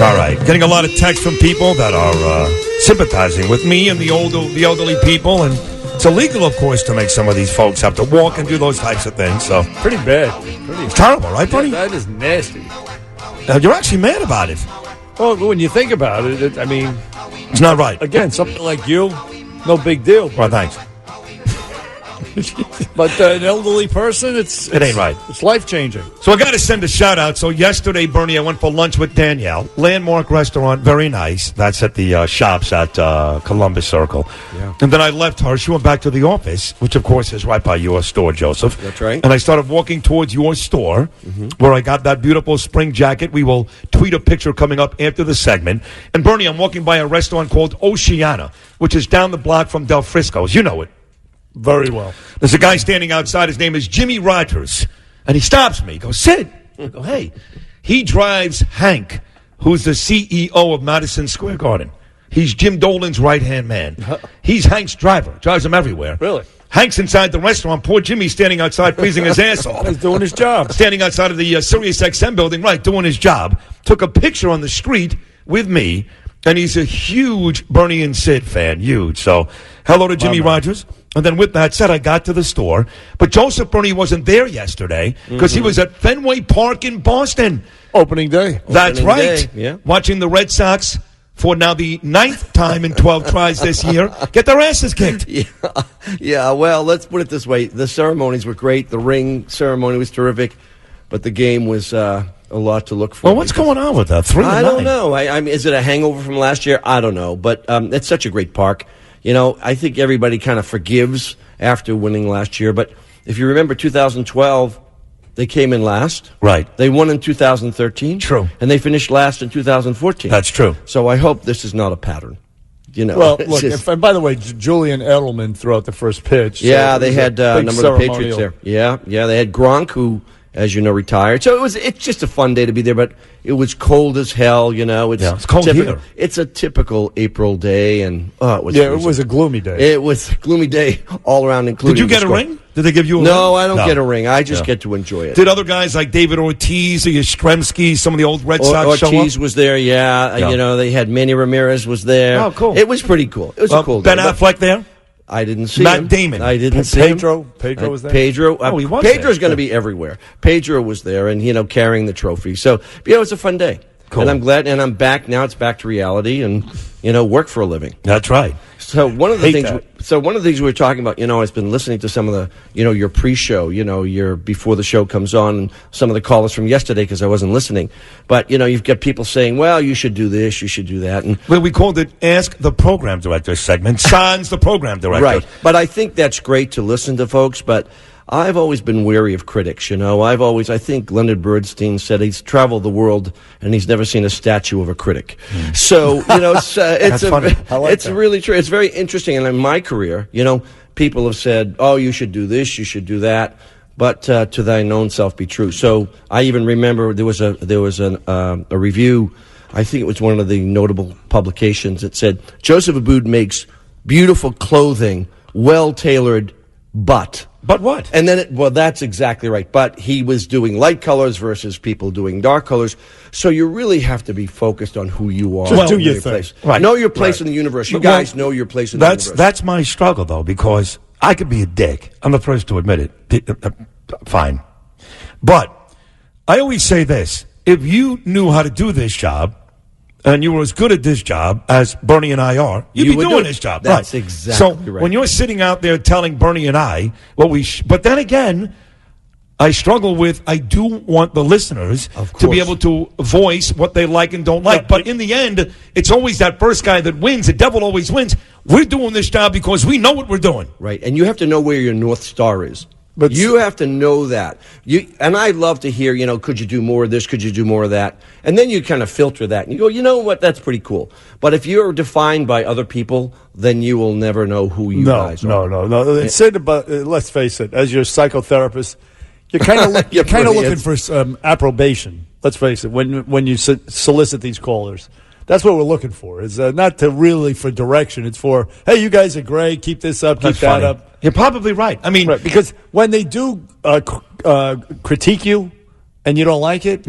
All right. Getting a lot of texts from people that are sympathizing with me and the elderly people. And it's illegal, of course, to make some of these folks have to walk and do those types of things. So pretty bad. It's terrible, right, buddy? That is nasty. You're actually mad about it. Well, when you think about it, I mean... It's not right. Again, something like you, no big deal. Well, thanks. But an elderly person, it ain't right. It's life-changing. So I got to send a shout-out. So yesterday, Bernie, I went for lunch with Danielle. Landmark restaurant, very nice. That's at the shops at Columbus Circle. Yeah. And then I left her. She went back to the office, which, of course, is right by your store, Joseph. That's right. And I started walking towards your store, where I got that beautiful spring jacket. We will tweet a picture coming up after the segment. And, Bernie, I'm walking by a restaurant called Oceana, which is down the block from Del Frisco's. You know it. Very well. There's a guy standing outside. His name is Jimmy Rogers. And he stops me. He goes, Sid. I go, hey. He drives Hank, who's the CEO of Madison Square Garden. He's Jim Dolan's right-hand man. He's Hank's driver. Drives him everywhere. Really? Hank's inside the restaurant. Poor Jimmy's standing outside freezing his ass off. He's doing his job. Standing outside of the Sirius XM building, right, doing his job. Took a picture on the street with me. And he's a huge Bernie and Sid fan. Huge. So, hello to Jimmy Rogers. And then with that said, I got to the store. But Joseph Bernie wasn't there yesterday because he was at Fenway Park in Boston. Opening day. That's right. Yeah. Watching the Red Sox for now the 9th time in 12 tries this year get their asses kicked. Yeah, well, let's put it this way. The ceremonies were great. The ring ceremony was terrific. But the game was a lot to look for. Well, what's going on with that? 3-9. I don't know. I mean, is it a hangover from last year? I don't know. But it's such a great park. You know, I think everybody kind of forgives after winning last year. But if you remember 2012, they came in last. Right. They won in 2013. True. And they finished last in 2014. That's true. So I hope this is not a pattern. You know, well, look, and by the way, Julian Edelman threw out the first pitch. Yeah, they had a number of the Patriots there. Yeah, they had Gronk, who, as you know, retired. So it's just a fun day to be there, but it was cold as hell, you know. It's cold here. It's a typical April day, and it was freezing. It was a gloomy day. It was a gloomy day all around, including Did you get a ring? Did they give you a ring? No, I don't get a ring. I just get to enjoy it. Did other guys like David Ortiz or Yastrzemski, some of the old Red Sox show up? Ortiz was there, yeah. You know, they had Manny Ramirez was there. Oh, cool. It was pretty cool. It was a cool day. Ben Affleck there? I didn't see Matt him. Damon. I didn't see him. Pedro was there? Pedro. He was Pedro's there. going to be everywhere. Pedro was there and, you know, carrying the trophy. So, yeah, it was a fun day. Cool. And I'm glad, and I'm back now. It's back to reality and, you know, work for a living. That's right. So one of the things we were talking about, you know, I've been listening to some of the, you know, your pre-show, you know, your before the show comes on, some of the callers from yesterday because I wasn't listening. But, you know, you've got people saying, well, you should do this, you should do that. And well, we called it Ask the Program Director segment. Sans the Program Director. Right. But I think that's great to listen to folks, but I've always been wary of critics, you know. I think Leonard Bernstein said he's traveled the world and he's never seen a statue of a critic. So, you know, it's really true. It's very interesting. And in my career, you know, people have said, oh, you should do this, you should do that. But to thine own self be true. So I even remember there was a review, I think it was one of the notable publications that said, Joseph Abboud makes beautiful clothing, well-tailored, but what? And then, that's exactly right. But he was doing light colors versus people doing dark colors. So you really have to be focused on who you are. Just do your thing. Place. Right. Know your place in the universe. You guys know your place in the universe. That's my struggle, though, because I could be a dick. I'm the first to admit it. Fine. But I always say this. If you knew how to do this job, and you were as good at this job as Bernie and I are, you'd be doing this job. That's right. exactly right. When you're sitting out there telling Bernie and I but then again, I struggle with, I do want the listeners to be able to voice what they like and don't like. But in the end, it's always that first guy that wins. The devil always wins. We're doing this job because we know what we're doing. Right. And you have to know where your North Star is. But you have to know that. And I love to hear, you know, could you do more of this? Could you do more of that? And then you kind of filter that. And you go, you know what? That's pretty cool. But if you're defined by other people, then you will never know who you guys are. No. Sid, let's face it, as your psychotherapist, you're kind of looking for some approbation. Let's face it, when you solicit these callers. That's what we're looking for. Is not to really for direction. It's for, hey, you guys are great. Keep this up. Keep that up. You're probably right. I mean, because when they do critique you and you don't like it,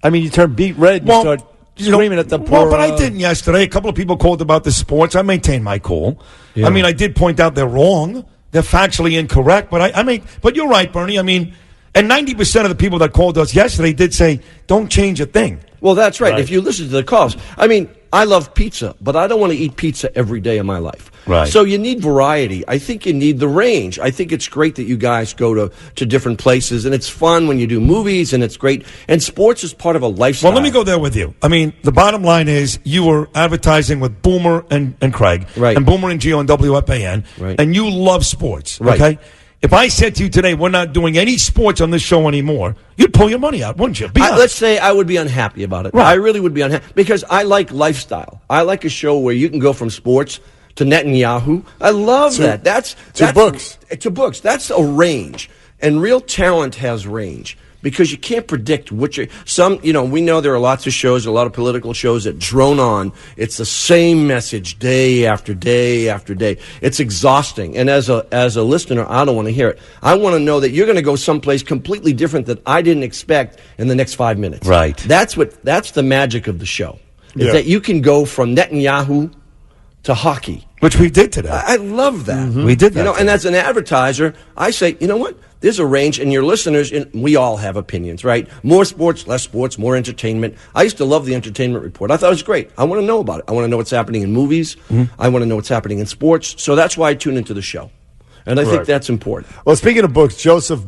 I mean, you turn beet red and you start screaming at the poor. Well, but I didn't yesterday. A couple of people called about the sports. I maintained my cool. Yeah. I mean, I did point out they're wrong. They're factually incorrect. But but you're right, Bernie. I mean, and 90% of the people that called us yesterday did say, don't change a thing. Well, that's right. If you listen to the calls, I mean, I love pizza, but I don't want to eat pizza every day of my life. Right. So you need variety. I think you need the range. I think it's great that you guys go to different places, and it's fun when you do movies, and it's great. And sports is part of a lifestyle. Well, let me go there with you. I mean, the bottom line is you were advertising with Boomer and Craig, right, and Boomer and Gio on WFAN, right, and you love sports, right, okay? If I said to you today, we're not doing any sports on this show anymore, you'd pull your money out, wouldn't you? Let's say I would be unhappy about it. Right. I really would be unhappy because I like lifestyle. I like a show where you can go from sports to Netanyahu. I love that. That's books. To books. That's a range. And real talent has range. Because you can't predict we know there are lots of shows, a lot of political shows that drone on. It's the same message day after day after day. It's exhausting. And as a listener, I don't want to hear it. I want to know that you're going to go someplace completely different that I didn't expect in the next 5 minutes. Right. That's the magic of the show. Is that you can go from Netanyahu to hockey. Which we did today. I love that. Mm-hmm. We did that. And as an advertiser, I say, you know what? There's a range, and your listeners, we all have opinions, right? More sports, less sports, more entertainment. I used to love the entertainment report. I thought it was great. I want to know about it. I want to know what's happening in movies. Mm-hmm. I want to know what's happening in sports. So that's why I tune into the show. And I think that's important. Well, speaking of books, Joseph,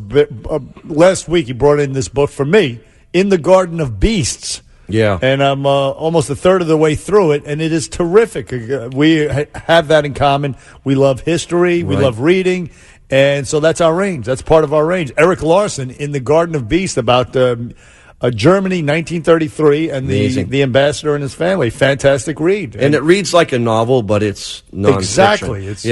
last week he brought in this book for me, In the Garden of Beasts. Yeah. And I'm almost a third of the way through it, and it is terrific. We have that in common. We love history. We love reading. And so that's our range. That's part of our range. Eric Larson, In the Garden of Beasts, about Germany, 1933, and the ambassador and his family. Fantastic read. And it reads like a novel, but it's nonfiction. Exactly. It's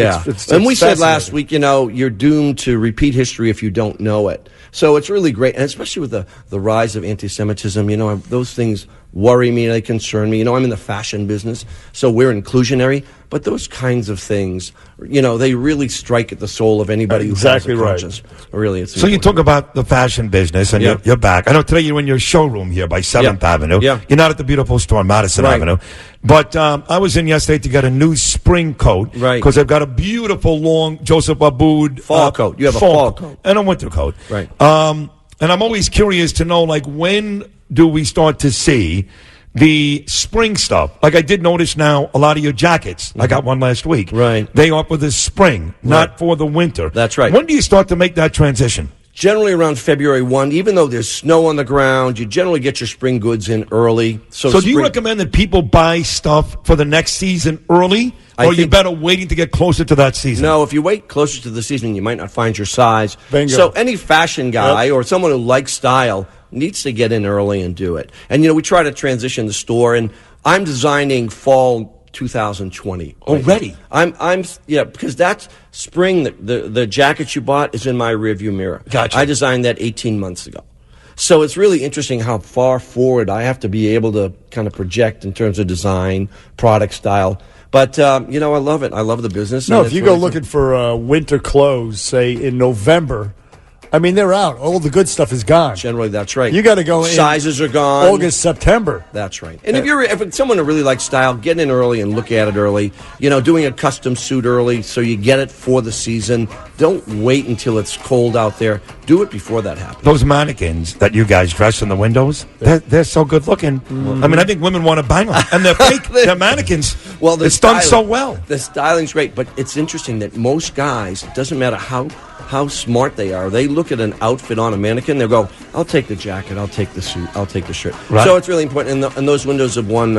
and we said last week, you're doomed to repeat history if you don't know it. So it's really great, and especially with the rise of anti-Semitism, those things worry me, they concern me. I'm in the fashion business, so we're inclusionary, but those kinds of things, they really strike at the soul of anybody who has a conscience. Really, it's so important. You talk about the fashion business, and you're back. I know today you're in your showroom here by 7th Avenue. Yeah. You're not at the beautiful store on Madison Avenue. But I was in yesterday to get a new spring coat. Right. Because I've got a beautiful long Joseph Abboud fall coat. You have a fall coat. And a winter coat. Right. And I'm always curious to know, when do we start to see the spring stuff? Like I did notice now a lot of your jackets. I got one last week. Right. They are for the spring, not for the winter. That's right. When do you start to make that transition? Generally around February 1, even though there's snow on the ground, you generally get your spring goods in early. So do you recommend that people buy stuff for the next season early? Or are you better waiting to get closer to that season? No, if you wait closer to the season, you might not find your size. Bingo. So any fashion guy or someone who likes style needs to get in early and do it. And, we try to transition the store, and I'm designing fall 2020 already. Because that's spring. The jacket you bought is in my rearview mirror. Gotcha. I designed that 18 months ago. So it's really interesting how far forward I have to be able to kind of project in terms of design, product style. But, I love it. I love the business. No, if you go looking for winter clothes, say in November, they're out. All the good stuff is gone. Generally, that's right. You got to go in. Sizes are gone. August, September. That's right. And if it's someone who really likes style, get in early and look at it early. Doing a custom suit early so you get it for the season. Don't wait until it's cold out there. Do it before that happens. Those mannequins that you guys dress in the windows, they're so good looking. Mm-hmm. I think women want to bang them. And they're fake. They're mannequins. Well, it's done so well. The styling's great, but it's interesting that most guys, it doesn't matter how smart they are, they look at an outfit on a mannequin, they'll go, I'll take the jacket, I'll take the suit, I'll take the shirt. Right. So it's really important, and those windows have won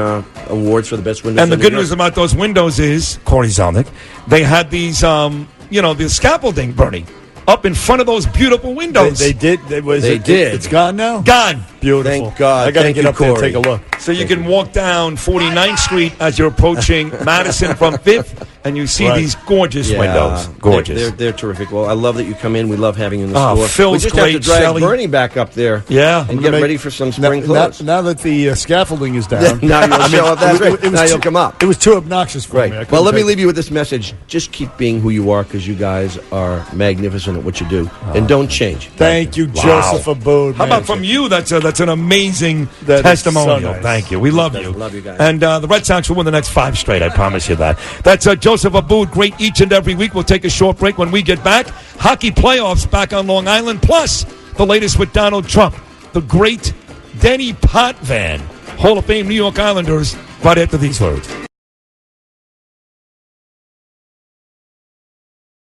awards for the best windows. And the good news about those windows is, Corey Zelnick, they had these, the scaffolding, Bernie, up in front of those beautiful windows. They did. They did. It's gone now? Gone. Beautiful. Thank God. I got to get up there and take a look. So you can walk down 49th Street as you're approaching Madison from 5th, and you see these gorgeous windows. Gorgeous. They're terrific. Well, I love that you come in. We love having you in the store. Phil's we just great, have to drag Shelley. Bernie back up there and get ready for some spring clothes. Now that the scaffolding is down. Now you'll show up. That's great. Now you'll come up. It was too obnoxious for me. Well, let me leave you with this message. Just keep being who you are, because you guys are magnificent at what you do. And don't change. Thank you, Joseph Abboud. How about from you? That's a That's an amazing That is testimonial. so nice. Thank you. We love you. Love you guys. And the Red Sox will win the next 5 straight. I promise you that. That's Joseph Abboud, great each and every week. We'll take a short break. When we get back, hockey playoffs back on Long Island, plus the latest with Donald Trump, the great Denny Potvin, Hall of Fame New York Islanders, right after these words.